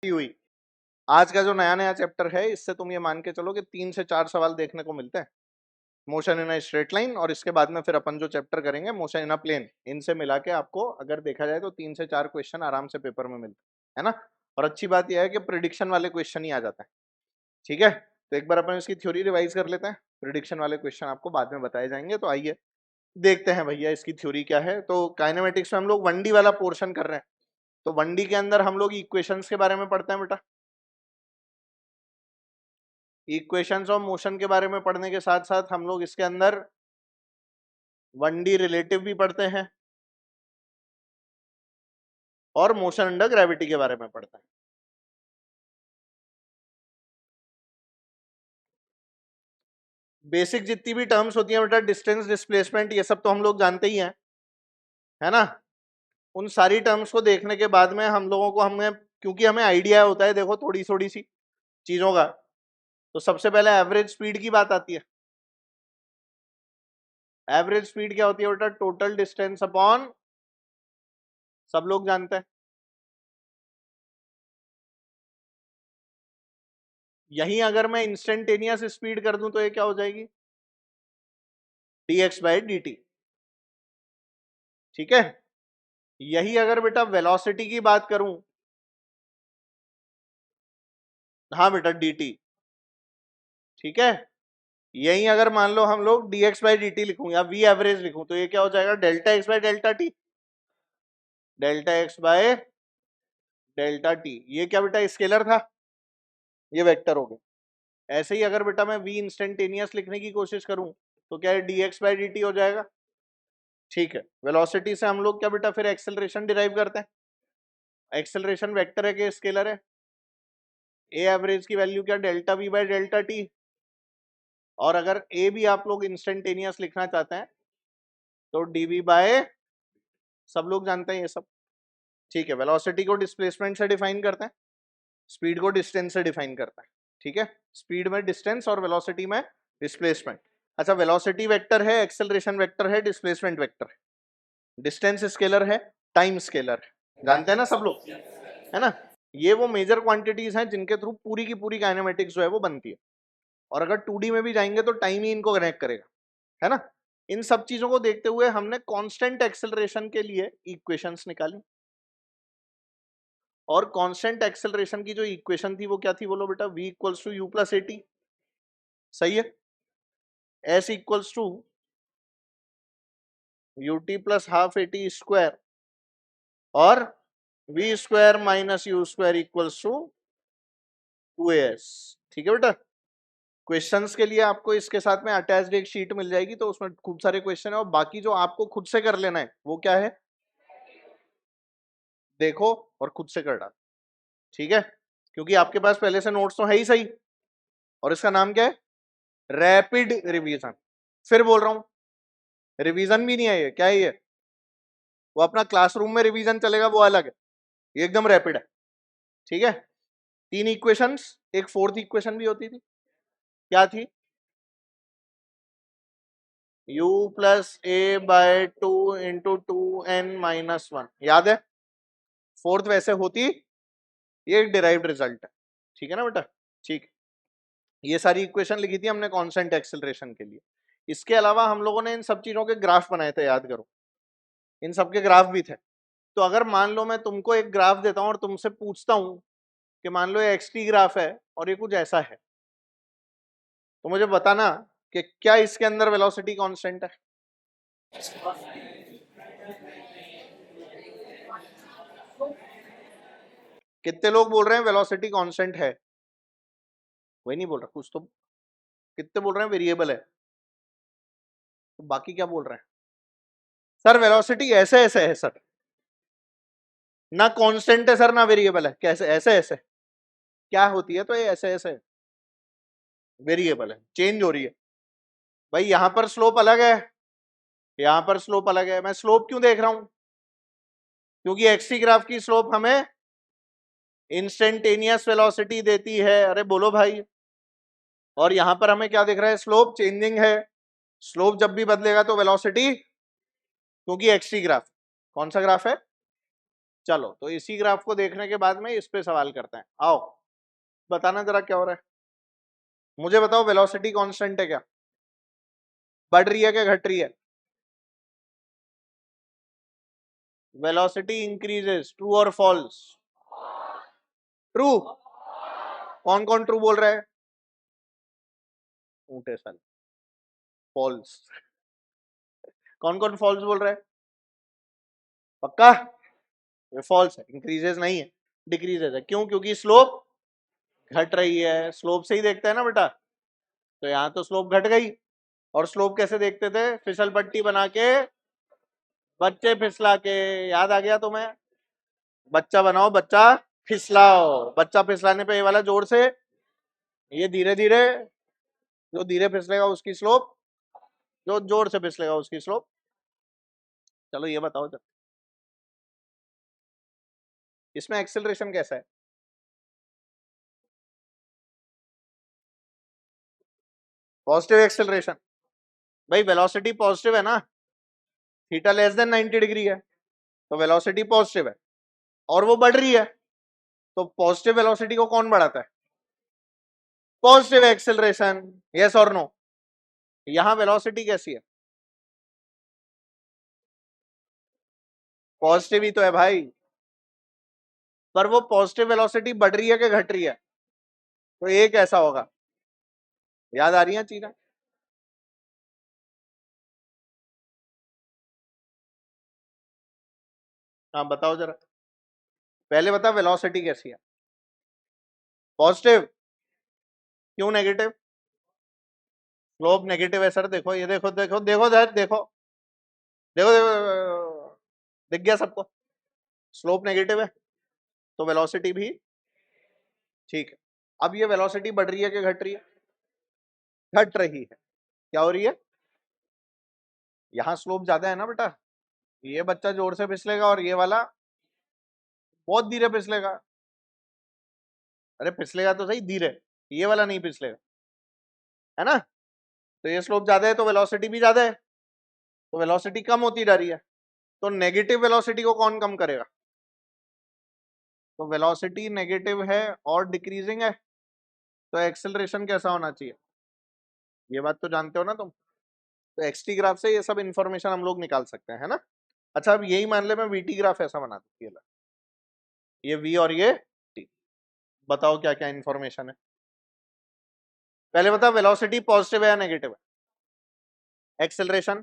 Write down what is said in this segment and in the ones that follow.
हुई। आज का जो नया नया चैप्टर है इससे तुम ये मान के चलो कि 3 से 4 सवाल देखने को मिलते हैं, motion in a straight line, और इसके बाद में फिर अपन जो चैप्टर करेंगे मोशन इन अ प्लेन, इनसे मिला के आपको अगर देखा जाए तो 3 से 4 क्वेश्चन आराम से पेपर में मिलते है ना। और अच्छी बात यह है कि प्रिडिक्शन वाले क्वेश्चन ही आ जाते हैं। ठीक है, तो एक बार अपन इसकी थ्योरी रिवाइज कर लेते हैं, प्रिडिक्शन वाले क्वेश्चन आपको बाद में बताए जाएंगे। तो आइए देखते हैं भैया इसकी थ्योरी क्या है। तो काइनेमेटिक्स में हम लोग 1D वाला पोर्शन कर रहे हैं, तो 1D के अंदर हम लोग इक्वेशंस के बारे में पढ़ते हैं बेटा। इक्वेशंस ऑफ मोशन के बारे में पढ़ने के साथ साथ हम लोग इसके अंदर 1D रिलेटिव भी पढ़ते हैं और मोशन अंडर ग्रेविटी के बारे में पढ़ते हैं। बेसिक जितनी भी टर्म्स होती हैं बेटा, डिस्टेंस, डिस्प्लेसमेंट, ये सब तो हम लोग जानते ही हैं, है ना। उन सारी टर्म्स को देखने के बाद में हम लोगों को क्योंकि हमें आइडिया होता है देखो थोड़ी थोड़ी सी चीजों का, तो सबसे पहले एवरेज स्पीड की बात आती है। एवरेज स्पीड क्या होती है बेटा? टोटल डिस्टेंस अपॉन, सब लोग जानते हैं। यही अगर मैं इंस्टेंटेनियस स्पीड कर दूं तो ये क्या हो जाएगी? dx by dt। ठीक है, यही अगर बेटा वेलोसिटी की बात करूं, हाँ बेटा dt। ठीक है, यही अगर मान लो हम लोग dx बाई dt लिखूं या v एवरेज लिखूं तो ये क्या हो जाएगा? Delta x by delta T, delta x by delta T. ये क्या बेटा स्केलर था, ये वेक्टर हो गया। ऐसे ही अगर बेटा मैं v इंस्टेंटेनियस लिखने की कोशिश करूं तो क्या है? dx बाई dt हो जाएगा। ठीक है, वेलोसिटी से हम लोग क्या बेटा फिर एक्सेलरेशन डिराइव करते हैं। एक्सेलरेशन वेक्टर है कि स्केलर है? ए एवरेज की वैल्यू क्या? Delta v by delta T. और अगर ए भी आप लोग इंस्टेंटेनियस लिखना चाहते हैं तो dv बाय, सब लोग जानते हैं ये सब। ठीक है, वेलोसिटी को डिस्प्लेसमेंट से डिफाइन करते हैं, स्पीड को डिस्टेंस से डिफाइन करता है। ठीक है, स्पीड में डिस्टेंस और वेलोसिटी में डिस्प्लेसमेंट। अच्छा, वेलोसिटी वेक्टर है, एक्सेलरेशन वेक्टर है, डिस्प्लेसमेंट वेक्टर है, डिस्टेंस स्केलर है, टाइम स्केलर है, जानते हैं ना सब लोग, है ना। ये वो मेजर क्वांटिटीज हैं जिनके थ्रू पूरी की पूरी काइनेमेटिक्स जो है वो बनती है। और अगर 2D में भी जाएंगे तो टाइम ही इनको कनेक्ट करेगा, है ना। इन सब चीजों को देखते हुए हमने कांस्टेंट एक्सेलरेशन के लिए इक्वेशंस निकाली, और कांस्टेंट एक्सेलरेशन की जो इक्वेशन थी वो क्या थी बोलो बेटा? v equals to U plus A T. सही है, s equals to U T plus half A T square, और v square minus U square equals to 2as। ठीक है बेटा, क्वेश्चंस के लिए आपको इसके साथ में अटैच्ड एक शीट मिल जाएगी, तो उसमें खूब सारे क्वेश्चन है, और बाकी जो आपको खुद से कर लेना है वो क्या है? देखो और खुद से कर डाल। ठीक है, क्योंकि आपके पास पहले से नोट्स तो है ही सही, और इसका नाम क्या है? Rapid revision. फिर बोल रहा हूं, रिवीजन भी नहीं है ये, क्या है ये? वो अपना क्लासरूम में रिवीजन चलेगा वो अलग है, ये एकदम रैपिड है। ठीक है, 3 इक्वेशंस, एक फोर्थ इक्वेशन भी होती थी, क्या थी? u प्लस ए बाय 2 इंटू 2n-1, याद है? फोर्थ वैसे होती, ये एक डिराइव्ड रिजल्ट है। ठीक है ना बेटा, ठीक। ये सारी इक्वेशन लिखी थी हमने कांस्टेंट एक्सेलरेशन के लिए। इसके अलावा हम लोगों ने इन सब चीजों के ग्राफ बनाए थे, याद करो, इन सब के ग्राफ भी थे। तो अगर मान लो मैं तुमको एक ग्राफ देता हूं और तुमसे पूछता हूं कि मान लो ये एक्स-टी ग्राफ है और ये कुछ ऐसा है, तो मुझे बताना कि क्या इसके अंदर वेलोसिटी कांस्टेंट है? कितने लोग बोल रहे हैं वेलोसिटी कांस्टेंट है? वही नहीं बोल रहा कुछ तो, कितने बोल रहे हैं वेरिएबल है? तो बाकी क्या बोल रहे हैं? सर वेलोसिटी ऐसे ऐसे है सर, ना कांस्टेंट है सर ना वेरिएबल है। कैसे ऐसे ऐसे क्या होती है? तो ये ऐसे ऐसे वेरिएबल है, चेंज हो रही है। भाई यहां पर स्लोप अलग है, यहां पर स्लोप अलग है। मैं स्लोप क्यों देख रहा हूं? क्योंकि एक्स-टी ग्राफ की स्लोप हमें इंस्टेंटेनियस वेलोसिटी देती है। अरे बोलो भाई, और यहां पर हमें क्या दिख रहा है? स्लोप चेंजिंग है। स्लोप जब भी बदलेगा तो वेलोसिटी, क्योंकि एक्स-टी ग्राफ कौन सा ग्राफ है? चलो तो इसी ग्राफ को देखने के बाद में इस पे सवाल करते हैं। आओ बताना जरा क्या हो रहा है, मुझे बताओ वेलोसिटी कांस्टेंट है क्या, बढ़ रही है क्या घट रही है? वेलोसिटी इंक्रीजेस, ट्रू और फॉल्स? ट्रू। कौन कौन ट्रू बोल रहा है? ऊंटे साल। फॉल्स। कौन कौन फॉल्स बोल रहा है? पक्का? ये फॉल्स है, इंक्रीजेस नहीं है, डिक्रीजेस है। क्यों? क्योंकि स्लोप घट रही है। स्लोप से ही देखते हैं ना बेटा, तो यहाँ तो स्लोप घट गई। और स्लोप कैसे देखते थे? फिसल पट्टी बना के, बच्चे फिसला के। याद आ गया तुम्हें? बच्चा बनाओ, बच्चा फिसलाओ। बच्चा फिसलाने पे ये वाला जोर से, ये धीरे धीरे। जो धीरे फिसलेगा उसकी स्लोप, जो जोर से फिसलेगा उसकी स्लोप। चलो ये बताओ जरा, इसमें एक्सेलरेशन कैसा है? Positive acceleration. भाई वेलोसिटी पॉजिटिव है ना, थीटा लेस देन 90 डिग्री है, तो वेलोसिटी पॉजिटिव है और वो बढ़ रही है। तो पॉजिटिव वेलोसिटी को कौन बढ़ाता है? Positive acceleration. यस और नो? यहां वेलोसिटी कैसी है? पॉजिटिव ही तो है भाई, पर वो पॉजिटिव वेलोसिटी बढ़ रही है कि घट रही है? तो ये कैसा होगा? याद आ रही है चीजें? हाँ बताओ जरा, पहले बता वेलोसिटी कैसी है? पॉजिटिव। क्यों नेगेटिव? स्लोप नेगेटिव है सर, देखो ये देखो देखो देखो देखो देखो देखो, देखो दिख गया सबको? स्लोप नेगेटिव है तो वेलोसिटी भी ठीक है। अब ये वेलोसिटी बढ़ रही है कि घट रही है? घट रही है। क्या हो रही है? यहाँ स्लोप ज्यादा है ना बेटा, ये बच्चा जोर से फिसलेगा और ये वाला बहुत धीरे फिसलेगा। अरे फिसलेगा तो सही धीरे, ये वाला नहीं फिसलेगा, है ना? तो ये स्लोप ज्यादा है तो वेलोसिटी भी ज्यादा है, तो वेलोसिटी कम होती जा रही है। तो नेगेटिव वेलोसिटी को कौन कम करेगा? तो वेलोसिटी नेगेटिव है और डिक्रीजिंग है, तो एक्सेलरेशन कैसा होना चाहिए? ये बात तो जानते हो ना तुम? तो एक्सटी ग्राफ से ये सब इंफॉर्मेशन हम लोग निकाल सकते हैं, है ना? अच्छा अब यही मान ले मैं वीटी ग्राफ ऐसा बना दूं, ये वी और ये टी। बताओ क्या क्या इंफॉर्मेशन है? पहले बता वेलोसिटी पॉजिटिव है या नेगेटिव है? एक्सेलरेशन?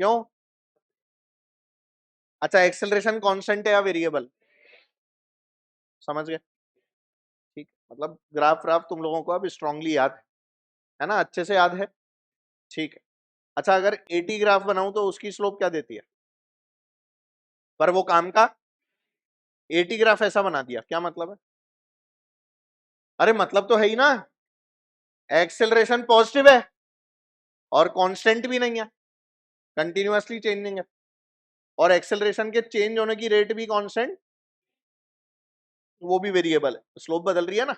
क्यों? अच्छा एक्सेलरेशन कांस्टेंट है या वेरिएबल? समझ गए? ठीक, मतलब ग्राफ ग्राफ तुम लोगों को अब स्ट्रांगली याद है ना, अच्छे से याद है? ठीक है। अच्छा अगर एटी ग्राफ बनाऊं तो उसकी स्लोप क्या देती है? पर वो काम का, एटी ग्राफ ऐसा बना दिया, क्या मतलब है? अरे मतलब तो है ही ना, एक्सेलरेशन पॉजिटिव है और कांस्टेंट भी नहीं है, कंटिन्यूअसली चेंजिंग है, और एक्सेलरेशन के चेंज होने की रेट भी कांस्टेंट, वो भी वेरिएबल है, स्लोप बदल रही है ना।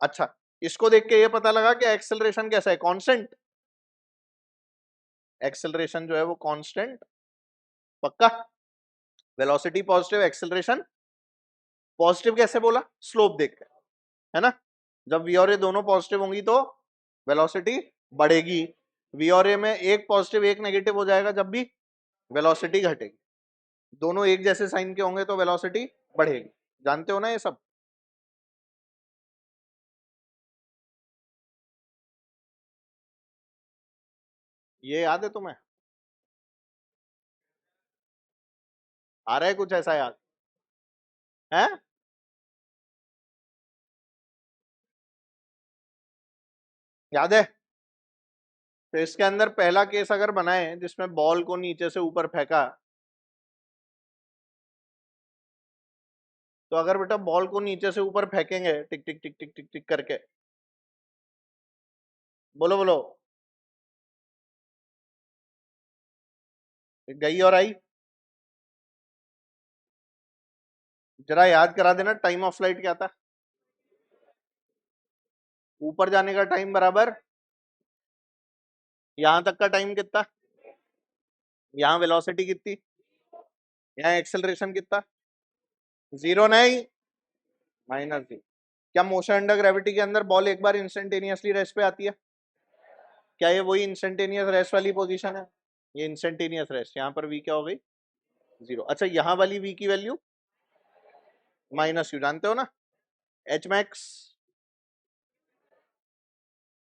अच्छा इसको देख के ये पता लगा कि एक्सेलरेशन कैसा है? कांस्टेंट। एक्सेलरेशन जो है वो कांस्टेंट, पक्का? वेलोसिटी पॉजिटिव, एक्सेलरेशन पॉजिटिव कैसे बोला? स्लोप देख के, है ना? जब वी और ए दोनों पॉजिटिव होंगी तो वेलोसिटी बढ़ेगी, वी और ए में एक पॉजिटिव एक नेगेटिव हो जाएगा जब भी वेलोसिटी घटेगी। दोनों एक जैसे साइन के होंगे तो वेलोसिटी बढ़ेगी। जानते हो ना ये सब? ये याद है तुम्हें? आ रहा है कुछ ऐसा याद है? याद है? तो इसके अंदर पहला केस अगर बनाए जिसमें बॉल को नीचे से ऊपर फेंका, तो अगर बेटा बॉल को नीचे से ऊपर फेंकेंगे टिक टिक टिक टिक टिक टिक करके, बोलो बोलो, गई और आई? जरा याद करा देना टाइम ऑफ फ्लाइट क्या था? ऊपर जाने का टाइम बराबर यहां तक का टाइम कितना, यहाँ वेलोसिटी कितनी? यहाँ एक्सेलरेशन कितना, जीरो नहीं, -0। क्या मोशन अंडर ग्रेविटी के अंदर बॉल एक बार इंस्टेंटेनियसली रेस्ट पे आती है? क्या ये वही इंस्टेंटेनियस रेस्ट वाली पोजीशन है? ये इंस्टेंटेनियस रेस्ट, यहाँ पर वी क्या हो गई, 0। अच्छा यहाँ वाली वी की वैल्यू -u, जानते हो ना, एच मैक्स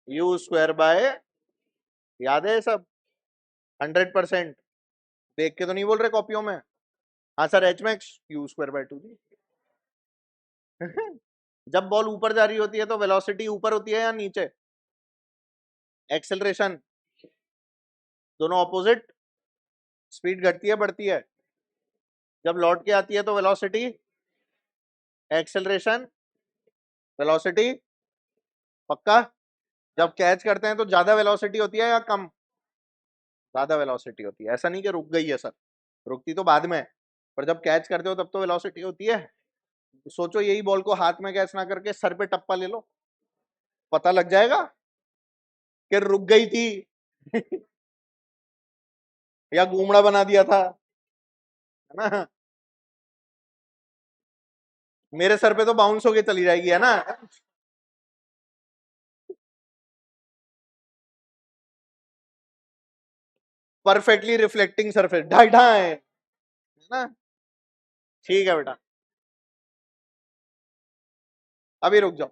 u², याद है सब 100%? देख के तो नहीं बोल रहे कॉपियों में? हाँ सर, एच मैक्स u²/2 जी। जब बॉल ऊपर जा रही होती है तो वेलोसिटी ऊपर होती है या नीचे? एक्सेलरेशन दोनों ऑपोजिट, स्पीड घटती है बढ़ती है? जब लौट के आती है तो वेलोसिटी, एक्सेलरेशन, वेलोसिटी, पक्का? जब कैच करते हैं तो ज्यादा वेलोसिटी होती है या कम? ज्यादा वेलोसिटी होती है। ऐसा नहीं कि रुक गई है सर, रुकती तो बाद में है, पर जब कैच करते हो तब तो वेलोसिटी होती है। सोचो यही बॉल को हाथ में कैच ना करके सर पे टप्पा ले लो, पता लग जाएगा कि रुक गई थी या घूमड़ा बना दिया था, है ना? मेरे सर पे तो बाउंस होके चली जाएगी, है ना? परफेक्टली रिफ्लेक्टिंग सरफेस, ढाई ढाई, है ना? ठीक है बेटा, अभी रुक जाओ।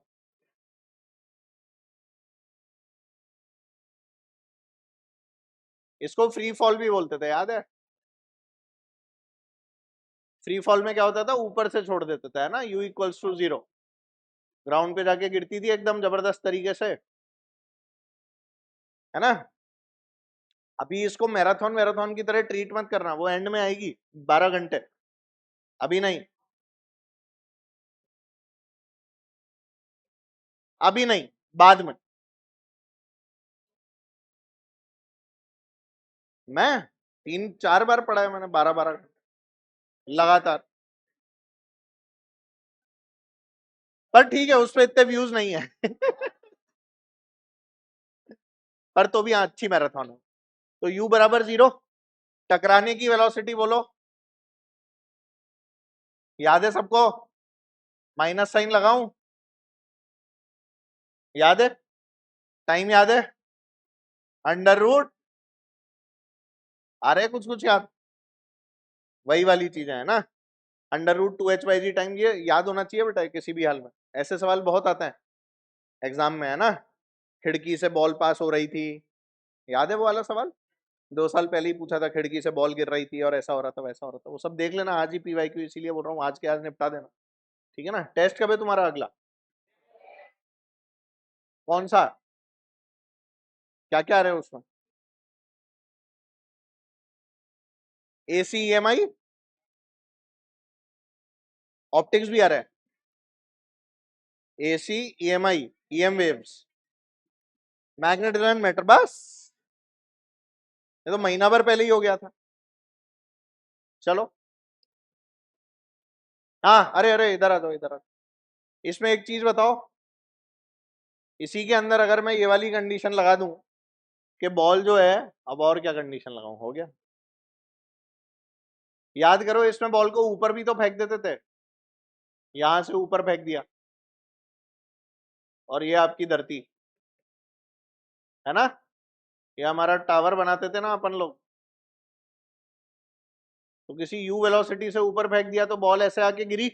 इसको फ्री फॉल भी बोलते थे, याद है? फ्री फॉल में क्या होता था, ऊपर से छोड़ देते थे, है ना, u=0, ग्राउंड पे जाके गिरती थी एकदम जबरदस्त तरीके से, है ना? अभी इसको मैराथन मैराथन की तरह ट्रीट मत करना, वो एंड में आएगी 12 घंटे, अभी नहीं, अभी नहीं, बाद में। मैं 3-4 बार पढ़ा है मैंने, 12-12 लगातार, पर ठीक है उस पर इतने व्यूज नहीं है पर तो भी हाँ, अच्छी मैराथन है। तो u=0, टकराने की वेलोसिटी बोलो, याद है सबको? माइनस साइन लगाऊं? याद है? टाइम याद है? अंडर रूट, आ रहे कुछ कुछ याद? वही वाली चीजें है ना, अंडर रूट 2h/g टाइम, ये याद होना चाहिए बेटा किसी भी हाल में, ऐसे सवाल बहुत आते हैं एग्जाम में, है ना? खिड़की से बॉल पास हो रही थी, याद है वो वाला सवाल? 2 साल पहले ही पूछा था, खिड़की से बॉल गिर रही थी और ऐसा हो रहा था वैसा हो रहा था, वो सब देख लेना आज ही PYQ, इसीलिए बोल रहा हूँ आज के आज निपटा देना, ठीक है ना? टेस्ट कब है तुम्हारा अगला? कौन सा? क्या क्या आ रहे हो उसमें? ACEMI, ऑप्टिक्स भी आ रहा है, ACEMI, EM waves, magnet and matter, बस ये तो महीना भर पहले ही हो गया था। चलो, हाँ, अरे अरे इधर आ जाओ, इधर आ जाओ। इसमें एक चीज बताओ, इसी के अंदर अगर मैं ये वाली कंडीशन लगा दूं कि बॉल जो है, अब और क्या कंडीशन लगाऊं, हो गया? याद करो, इसमें बॉल को ऊपर भी तो फेंक देते थे, यहां से ऊपर फेंक दिया, और ये आपकी धरती, है ना? ये हमारा टावर बनाते थे ना अपन लोग, तो किसी u वेलोसिटी से ऊपर फेंक दिया तो बॉल ऐसे आके गिरी,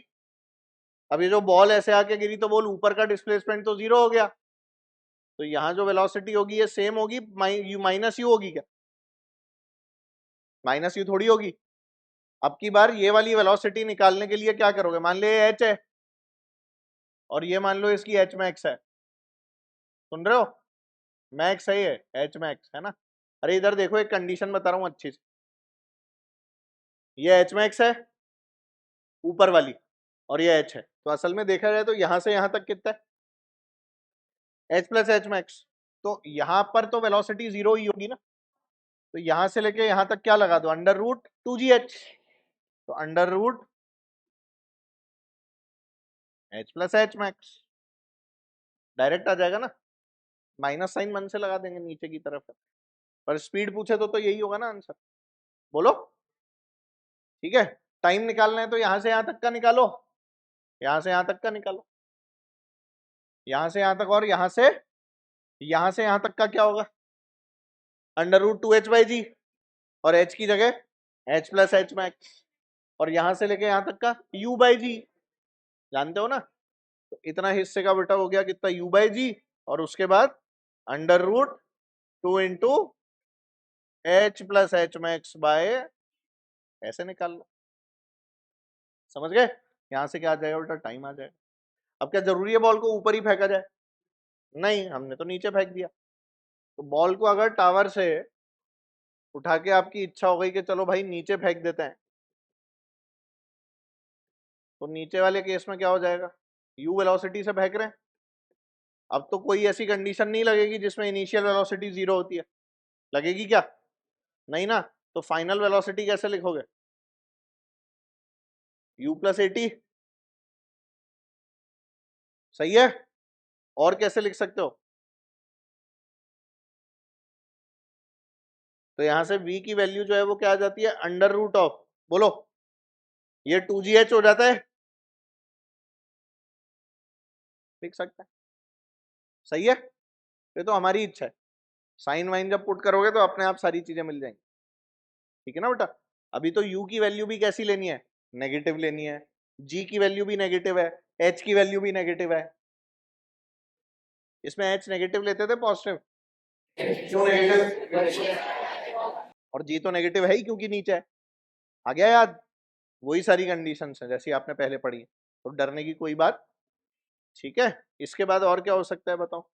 अब ये जो बॉल ऐसे आके गिरी तो बॉल ऊपर का डिस्प्लेसमेंट तो 0 हो गया, तो यहाँ जो वेलोसिटी होगी ये सेम होगी, -u होगी क्या? -u थोड़ी होगी। अब की बार ये वाली वेलोसिटी निकालने के लिए क्या करोगे, मान लो ये h है और ये मान लो इसकी h मैक्स है, सुन रहे हो? मैक्स है ये, h मैक्स है ना? अरे इधर देखो, एक कंडीशन बता रहा हूँ अच्छी से, ये h मैक्स है ऊपर वाली, और ये h है, तो असल में देखा जाए तो यहां से यहां तक कितना है, h+h मैक्स, तो यहां पर तो वेलोसिटी 0 ही होगी ना, तो यहां से लेके यहां तक क्या लगा दो, अंडर रूट 2gh, तो under root h+h max, direct आ जाएगा ना, माइनस साइन मन से लगा देंगे नीचे की तरफ, पर स्पीड पूछे तो यही होगा ना आंसर, बोलो, ठीक है? टाइम निकालना है तो यहां से यहां तक का निकालो, यहां से यहां तक का निकालो, यहां से यहां तक, और यहां से यहां तक का क्या होगा, √2h/g, और h की जगह h + h max, और यहां से लेके यहां तक का u/g, जानते हो ना। तो इतना हिस्से का बेटा हो गया कितना, u/g, और उसके बाद √2 into h + h max by, ऐसे निकाल लो, समझ गए। यहां से क्या आ जाएगा बेटा, टाइम आ जाएगा। अब क्या जरूरी है बॉल को ऊपर ही फेंका जाए, नहीं, हमने तो नीचे फेंक दिया। तो बॉल को अगर टावर से उठा के आपकी इच्छा हो गई कि चलो भाई नीचे फेंक देते हैं, तो नीचे वाले केस में क्या हो जाएगा, u वेलोसिटी से फेंक रहे हैं। अब तो कोई ऐसी कंडीशन नहीं लगेगी जिसमें इनिशियल वेलोसिटी 0 होती है, लगेगी क्या, नहीं ना। तो फाइनल वेलोसिटी कैसे लिखोगे, u + at, सही है। और कैसे लिख सकते हो, तो यहां से v की वैल्यू जो है वो क्या आ जाती है, √, बोलो, ये 2gh हो जाता है, लिख सकते हैं, सही है। ये तो हमारी इच्छा है, साइन वाइन जब पुट करोगे तो अपने आप सारी चीजें मिल जाएंगी, ठीक है ना बेटा। अभी तो u की वैल्यू भी कैसी लेनी है, नेगेटिव लेनी है, g की वैल्यू भी नेगेटिव है, h की वैल्यू भी नेगेटिव है। इसमें h नेगेटिव लेते थे, पॉजिटिव क्यों नेगेटिव, और g तो नेगेटिव है ही क्योंकि नीचे है, आ गया याद। वही सारी कंडीशंस है जैसी आपने पहले पढ़ी है, तो डरने की कोई बात, ठीक है। इसके बाद और क्या हो सकता है बताओ,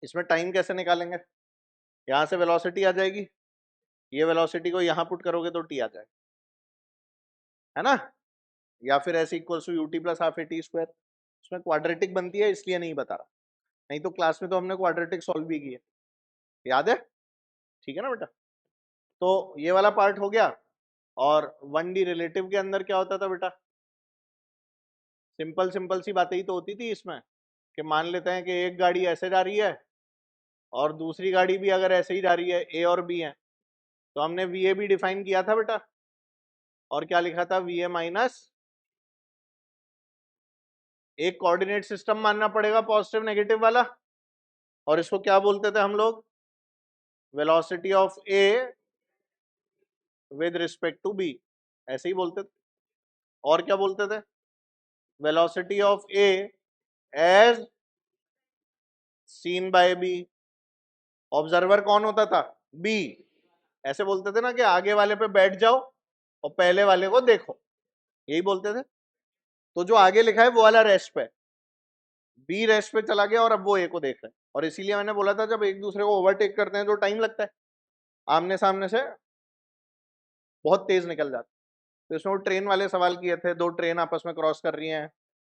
इसमें टाइम कैसे निकालेंगे, यहां से वेलोसिटी आ जाएगी, ये वेलोसिटी को यहां पुट करोगे तो t आ जाएगा, है ना। या फिर ऐसे इक्वल्स टू ut + ½ at², उसमें क्वाड्रेटिक बनती है इसलिए नहीं बता रहा, नहीं तो क्लास में तो हमने क्वाड्रेटिक सॉल्व भी की है, याद है, ठीक है ना बेटा। तो ये वाला पार्ट हो गया। और 1D रिलेटिव के अंदर क्या होता था बेटा, सिंपल सिंपल सी बातें ही तो होती थी इसमें, कि मान लेते हैं कि एक गाड़ी ऐसे जा रही है और दूसरी गाड़ी भी अगर ऐसे ही जा रही है, ए और बी है, तो हमने VA भी डिफाइन किया था बेटा, और क्या लिखा था, VA माइनस, एक कोऑर्डिनेट सिस्टम मानना पड़ेगा पॉजिटिव नेगेटिव वाला, और इसको क्या बोलते थे हम लोग, velocity of A with respect to B, ऐसे ही बोलते थे। और क्या बोलते थे, velocity of A as seen by B, observer कौन होता था, बी, ऐसे बोलते थे ना कि आगे वाले पे बैठ जाओ और पहले वाले को देखो, यही बोलते थे। तो जो आगे लिखा है वो वाला रेस्ट पे, बी रेस्ट पे चला गया और अब वो ए को देख रहे हैं, और इसीलिए मैंने बोला था जब एक दूसरे को ओवरटेक करते हैं तो टाइम लगता है, आमने सामने से बहुत तेज निकल जाता है। तो इसमें वो ट्रेन वाले सवाल किए थे, दो ट्रेन आपस में क्रॉस कर रही हैं,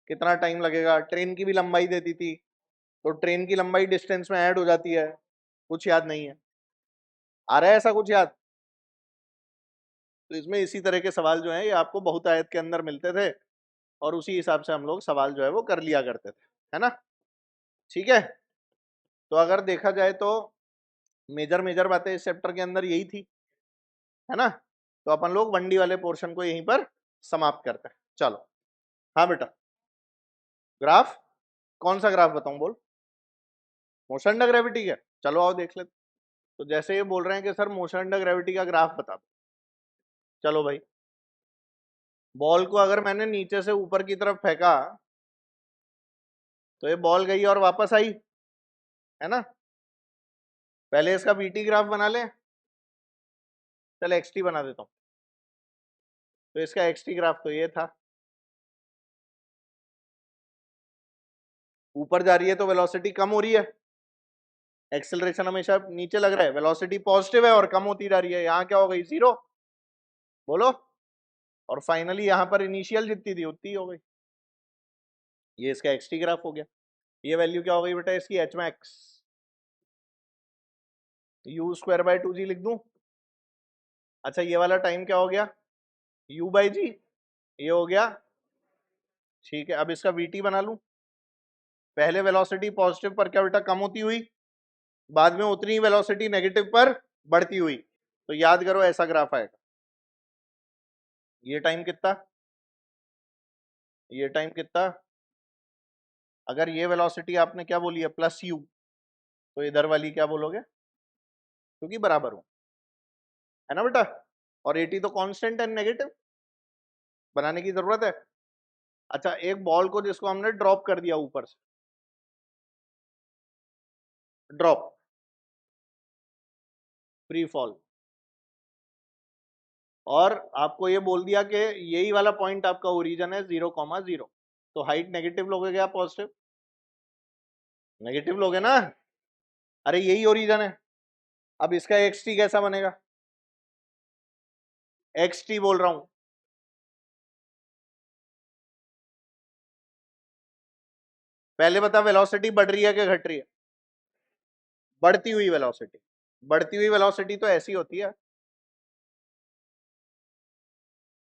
कितना टाइम लगेगा, ट्रेन की भी लंबाई देती थी, तो ट्रेन की लंबाई डिस्टेंस में ऐड हो जाती है, कुछ याद नहीं है, आ रहा है ऐसा कुछ याद। तो इसमें इसी तरह के सवाल जो है ये आपको बहुत आयत के अंदर मिलते थे, और उसी हिसाब से हम लोग सवाल जो है वो कर लिया करते थे, है ना, ठीक है। तो अगर देखा जाए तो मेजर मेजर बातें इस चैप्टर के अंदर यही थी, है ना। तो अपन लोग 1D वाले पोर्शन को यहीं पर समाप्त करते हैं, चलो। हाँ बेटा, ग्राफ, कौन सा ग्राफ बताऊं, बोल, मोशन अंडर ग्रेविटी का, चलो आओ देख लेते। तो जैसे ये बोल रहे हैं कि सर मोशन अंडर ग्रेविटी का ग्राफ बता दो, चलो भाई, बॉल को अगर मैंने नीचे से ऊपर की तरफ फेंका तो ये बॉल गई और वापस आई, है ना। पहले इसका VT ग्राफ बना ले, चल XT बना देता हूं। तो इसका XT ग्राफ तो ये था, ऊपर जा रही है तो वेलोसिटी कम हो रही है, एक्सेलरेशन हमेशा नीचे लग रहा है, वेलोसिटी पॉजिटिव है और कम होती जा रही है, यहाँ क्या हो गई, 0, बोलो। और फाइनली यहाँ पर इनिशियल जितनी थी उतनी हो गई, ये इसका XT ग्राफ हो गया। ये वैल्यू क्या हो गई बेटा इसकी, H max, U²/2g लिख दूं। अच्छा ये वाला टाइम क्या हो गया, U/g, ये हो गया, ठीक है। अब इसका VT बना लूं, पहले वेलोसिटी पॉजिटिव पर क्या बेटा कम होती हुई, बाद में उतनी वेलोसिटी नेगेटिव पर बढ़ती हुई, तो याद करो ऐसा ग्राफ आएगा, ये टाइम कितना, ये टाइम कितना, अगर ये वेलोसिटी आपने क्या बोली है प्लस यू, तो इधर वाली क्या बोलोगे, क्योंकि बराबर हो, है ना बेटा। और 80 तो कांस्टेंट है, नेगेटिव बनाने की जरूरत है। अच्छा एक बॉल को जिसको हमने ड्रॉप कर दिया ऊपर से, ड्रॉप, फ्री फॉल, और आपको ये बोल दिया कि यही वाला पॉइंट आपका ओरिजिन है 0,0, तो हाइट नेगेटिव लोगे क्या पॉजिटिव, नेगेटिव लोगे ना, अरे यही ओरिजिन है। अब इसका एक्स टी कैसा बनेगा, एक्स टी बोल रहा हूं, पहले बता वेलोसिटी बढ़ रही है कि घट रही है, बढ़ती हुई वेलोसिटी, बढ़ती हुई वेलोसिटी तो ऐसी होती है,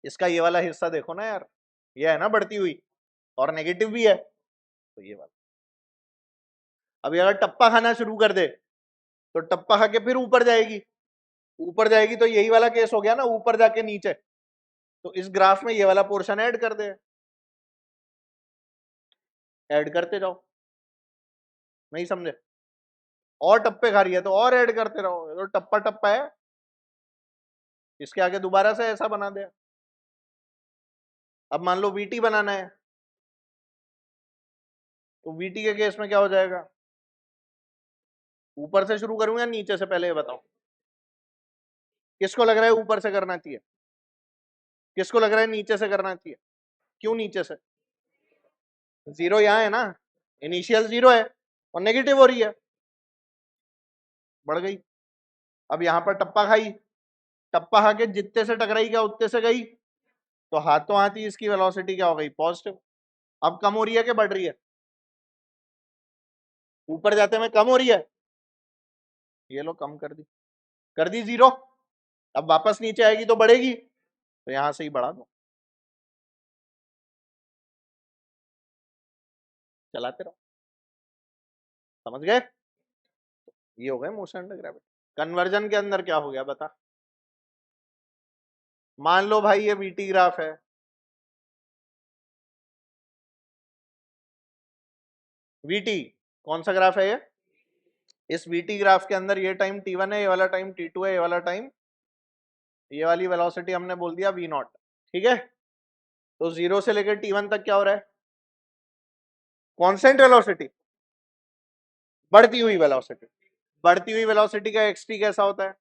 इसका ये वाला हिस्सा देखो ना यार, ये है ना बढ़ती हुई, और नेगेटिव भी है, तो ये वाला। अभी अगर टप्पा खाना शुरू कर दे तो टप्पा खा के फिर ऊपर जाएगी, ऊपर जाएगी तो यही वाला केस हो गया ना, ऊपर जाके नीचे, तो इस ग्राफ में ये वाला पोर्शन ऐड कर दे, ऐड करते जाओ, नहीं समझे, और टप्पे खा रही है तो और ऐड करते रहो, तो टप्पा टप्पा है, इसके आगे दोबारा से ऐसा बना दे। अब मान लो वीटी बनाना है, तो वीटी के केस में क्या हो जाएगा, ऊपर से शुरू करूं या नीचे से, पहले ये बताओ किसको लग रहा है ऊपर से करना चाहिए, किसको लग रहा है नीचे से करना चाहिए, क्यों नीचे से, जीरो यहां है ना, इनिशियल जीरो है और नेगेटिव हो रही है, बढ़ गई। अब यहां पर टप्पा खाई, टप्पा खा के जितने से टकराई क्या उतने से गई, तो हाथों हाथ ही इसकी वेलोसिटी क्या हो गई पॉजिटिव। अब कम हो रही है कि बढ़ रही है, ऊपर जाते में कम हो रही है, ये लो कम कर दी जीरो, अब वापस नीचे आएगी तो बढ़ेगी, तो यहां से ही बढ़ा दो, चलाते रहो, समझ गए, ये हो गए मोशन अंडर ग्रेविटी। कन्वर्जन के अंदर क्या हो गया बता, मान लो भाई ये वीटी ग्राफ है, वीटी कौन सा ग्राफ है ये, इस वीटी ग्राफ के अंदर ये टाइम t1 है, ये वाला टाइम t2 है, ये वाला टाइम, ये वाली वेलोसिटी हमने बोल दिया v नॉट, ठीक है। तो 0 से लेकर t1 तक क्या हो रहा है, कांस्टेंट वेलोसिटी, बढ़ती हुई वेलोसिटी, बढ़ती हुई वेलोसिटी का xt कैसा होता है,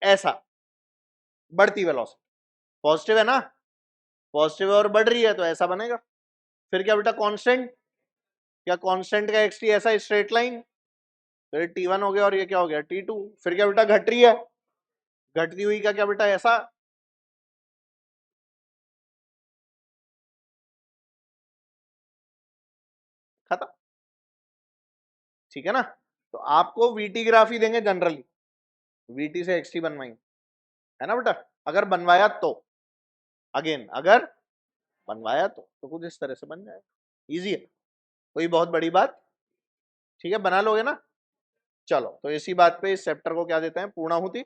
ऐसा, बढ़ती वेलोसिटी, पॉजिटिव है ना, पॉजिटिव और बढ़ रही है तो ऐसा बनेगा। फिर क्या बेटा कांस्टेंट, क्या कांस्टेंट का xt ऐसा स्ट्रेट लाइन, तो ये t1 हो गया और ये क्या हो गया t2। फिर क्या बेटा घट रही है, घटती हुई का क्या बेटा ऐसा, खत्म, ठीक है ना। तो आपको वीटी ग्राफ ही देंगे जनरली, वीटी से एक्सटी बनवाएंगे, है ना बेटा, अगर बनवाया तो, अगेन अगर बनवाया तो कुछ इस तरह से बन जाएगा, इजी है, कोई बहुत बड़ी बात, ठीक है बना लोगे ना। चलो तो इसी बात पे इस चैप्टर को क्या देते हैं पूर्णाहुति।